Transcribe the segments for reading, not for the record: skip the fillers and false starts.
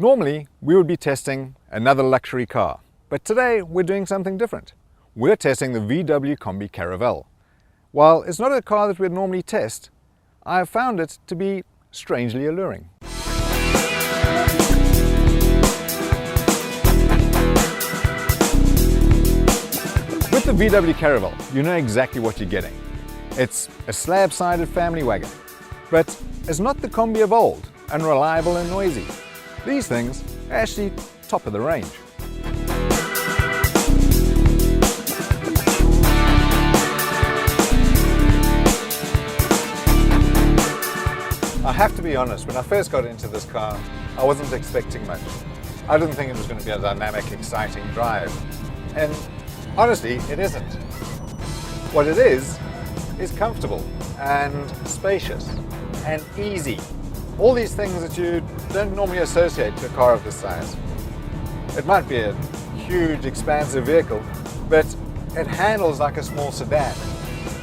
Normally, we would be testing another luxury car, but today we're doing something different. We're testing the VW Kombi Caravelle. While it's not a car that we'd normally test, I have found it to be strangely alluring. With the VW Caravelle, you know exactly what you're getting. It's a slab-sided family wagon, but it's not the Kombi of old, unreliable and noisy. These things are actually top of the range. I have to be honest, when I first got into this car, I wasn't expecting much. I didn't think it was going to be a dynamic, exciting drive. And honestly, it isn't. What it is comfortable and spacious and easy. All these things that you don't normally associate to a car of this size. It might be a huge, expansive vehicle, but it handles like a small sedan.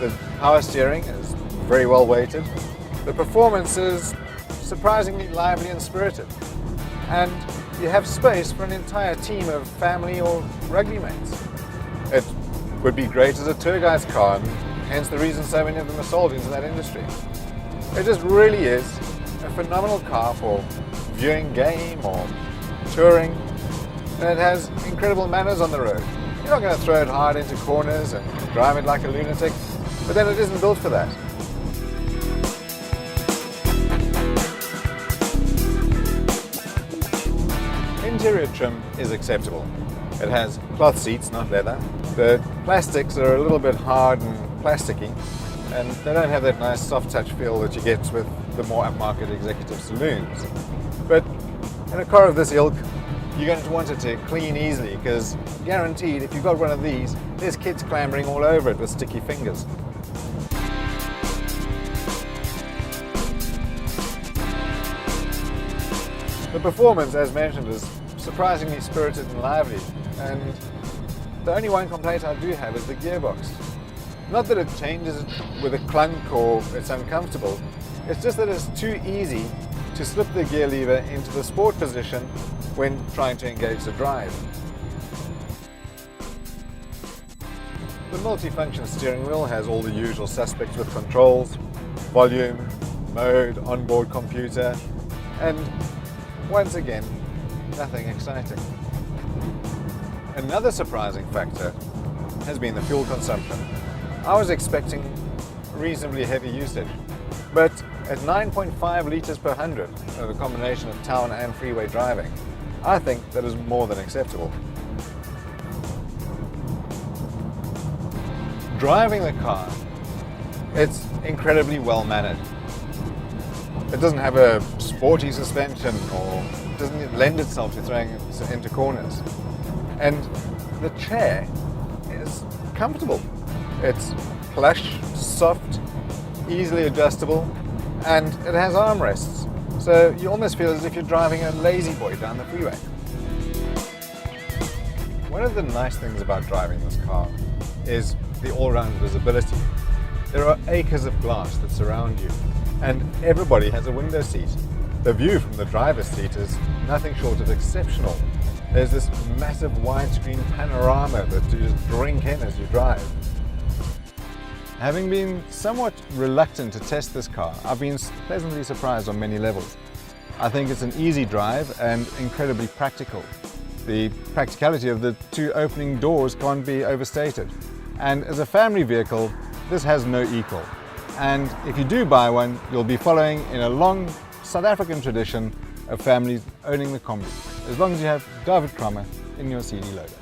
The power steering is very well weighted. The performance is surprisingly lively and spirited. And you have space for an entire team of family or rugby mates. It would be great as a tour guide's car, and hence the reason so many of them are sold into that industry. It just really is a phenomenal car for viewing game or touring, and it has incredible manners on the road. You're not going to throw it hard into corners and drive it like a lunatic, but then it isn't built for that. Interior trim is acceptable. It has cloth seats, not leather. The plastics are a little bit hard and plasticky, and they don't have that nice soft touch feel that you get with the more upmarket executive saloons. But in a car of this ilk, you're going to want it to clean easily, because guaranteed if you've got one of these, there's kids clambering all over it with sticky fingers. The performance, as mentioned, is surprisingly spirited and lively, and the only one complaint I do have is the gearbox. Not that it changes with a clunk or it's uncomfortable, it's just that it's too easy to slip the gear lever into the sport position when trying to engage the drive. The multi-function steering wheel has all the usual suspects with controls, volume, mode, onboard computer, and once again, nothing exciting. Another surprising factor has been the fuel consumption. I was expecting reasonably heavy usage, but at 9.5 litres per 100, the combination of town and freeway driving, I think that is more than acceptable. Driving the car, it's incredibly well mannered. It doesn't have a sporty suspension or doesn't lend itself to throwing it into corners. And the chair is comfortable. It's plush, soft, easily adjustable, and it has armrests. So you almost feel as if you're driving a lazy boy down the freeway. One of the nice things about driving this car is the all-round visibility. There are acres of glass that surround you, and everybody has a window seat. The view from the driver's seat is nothing short of exceptional. There's this massive widescreen panorama that you just drink in as you drive. Having been somewhat reluctant to test this car, I've been pleasantly surprised on many levels. I think it's an easy drive and incredibly practical. The practicality of the two opening doors can't be overstated. And as a family vehicle, this has no equal. And if you do buy one, you'll be following in a long South African tradition of families owning the Kombi, as long as you have David Cromer in your CD loader.